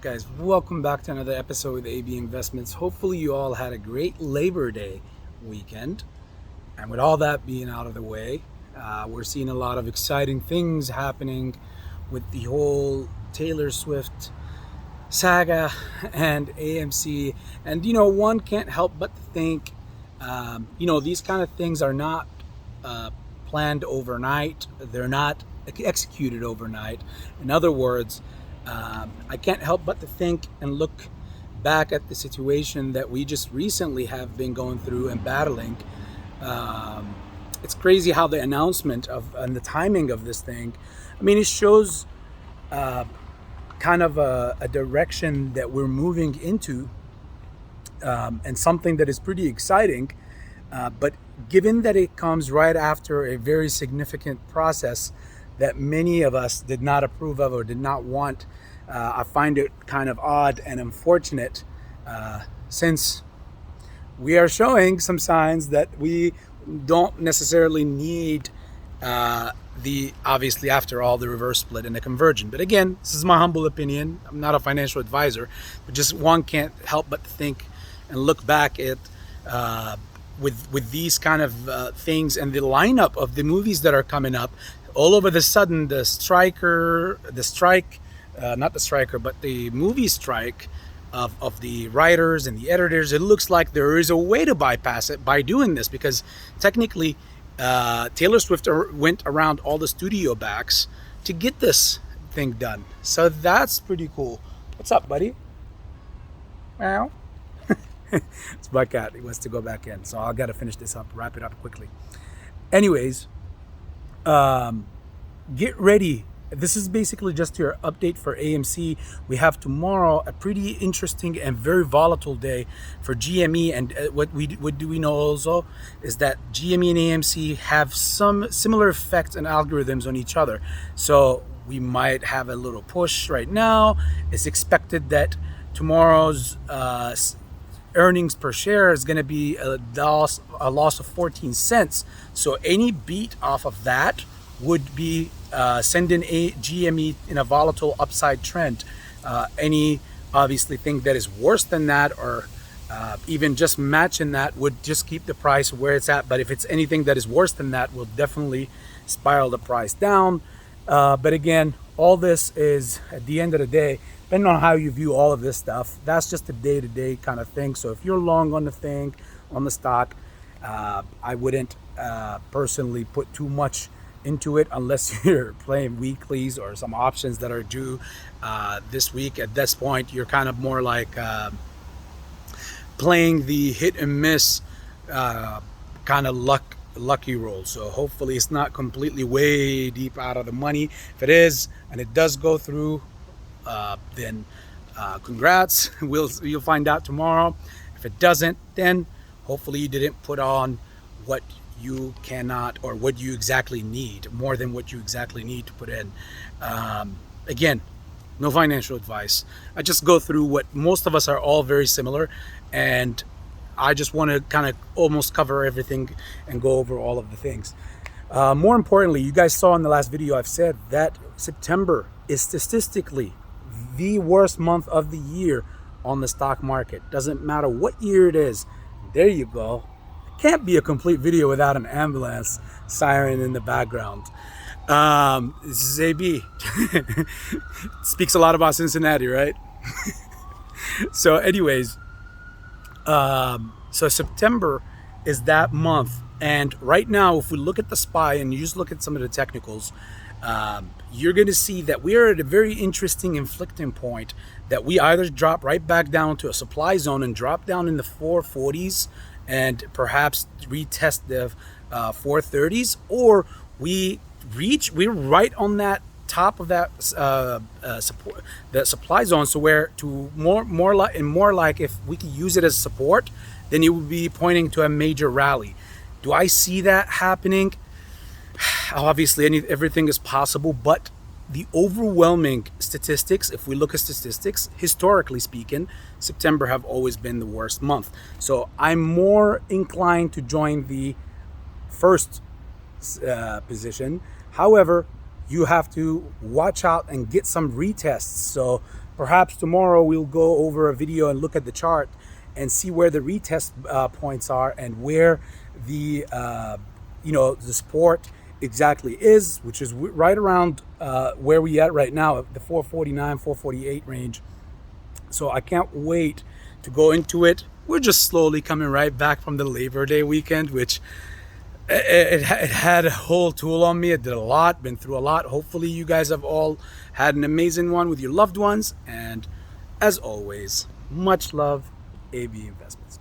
guys? Welcome back to another episode with AB Investments. Hopefully you all had a great Labor Day weekend. And with all that being out of the way, we're seeing a lot of exciting things happening with the whole Taylor Swift saga and AMC. And one can't help but to think, these kind of things are not planned overnight. They're not executed overnight. In other words, I can't help but to think and look back at the situation that we just recently have been going through and battling. It's crazy how the announcement of and the timing of this thing, it shows kind of a direction that we're moving into, and something that is pretty exciting. But given that it comes right after a very significant process that many of us did not approve of or did not want, I find it kind of odd and unfortunate, since we are showing some signs that we don't necessarily need obviously after all the reverse split and the conversion. But again, this is my humble opinion. I'm not a financial advisor, but just one can't help but think and look back at with these kind of things and the lineup of the movies that are coming up. All of a sudden, the movie strike of the writers and the editors, it looks like there is a way to bypass it by doing this, because technically Taylor Swift went around all the studio backs to get this thing done. So that's pretty cool. What's up, buddy? Meow. It's my cat. He wants to go back in. So I got to finish this up, wrap it up quickly. Anyways, get ready. This is basically just your update for AMC. We have tomorrow a pretty interesting and very volatile day for GME. And what do we know also is that GME and AMC have some similar effects and algorithms on each other. So we might have a little push right now. It's expected that tomorrow's earnings per share is going to be a loss of 14 cents. So any beat off of that would be sending a GME in a volatile upside trend. Any obviously thing that is worse than that, or even just matching that, would just keep the price where it's at. But if it's anything that is worse than that, will definitely spiral the price down. But again, all this is, at the end of the day, depending on how you view all of this stuff, that's just a day-to-day kind of thing. So if you're long on the thing, on the stock, I wouldn't personally put too much into it unless you're playing weeklies or some options that are due this week. At this point, you're kind of more like playing the hit and miss kind of lucky roll. So hopefully it's not completely way deep out of the money. If it is and it does go through, then congrats. You'll find out tomorrow. If it doesn't, then hopefully you didn't put on what you cannot, or what you exactly need, more than what you exactly need to put in. Again, no financial advice. I just go through what most of us are all very similar, and I just want to kind of almost cover everything and go over all of the things. More importantly, you guys saw in the last video I've said that September is statistically the worst month of the year on the stock market. Doesn't matter what year it is. There you go. Can't be a complete video without an ambulance siren in the background. This is AB. Speaks a lot about Cincinnati, right? So anyways, so September is that month. And right now, if we look at the SPY and you just look at some of the technicals, you're going to see that we are at a very interesting inflecting point, that we either drop right back down to a supply zone and drop down in the 440s and perhaps retest the 430s, or we're right on that top of that support, the supply zone. So where to more like if we could use it as support, then it would be pointing to a major rally. Do I see that happening? Obviously, everything is possible, but the overwhelming statistics, if we look at statistics, historically speaking, September have always been the worst month. So I'm more inclined to join the first position. However, you have to watch out and get some retests. So Perhaps tomorrow we'll go over a video and look at the chart and see where the retest points are and where the the support exactly is, which is right around where we at right now, the 449, 448 range. So I can't wait to go into it. We're just slowly coming right back from the Labor Day weekend, which it had a whole tool on me. It did a lot, been through a lot. Hopefully you guys have all had an amazing one with your loved ones. And as always, much love, AB Investments.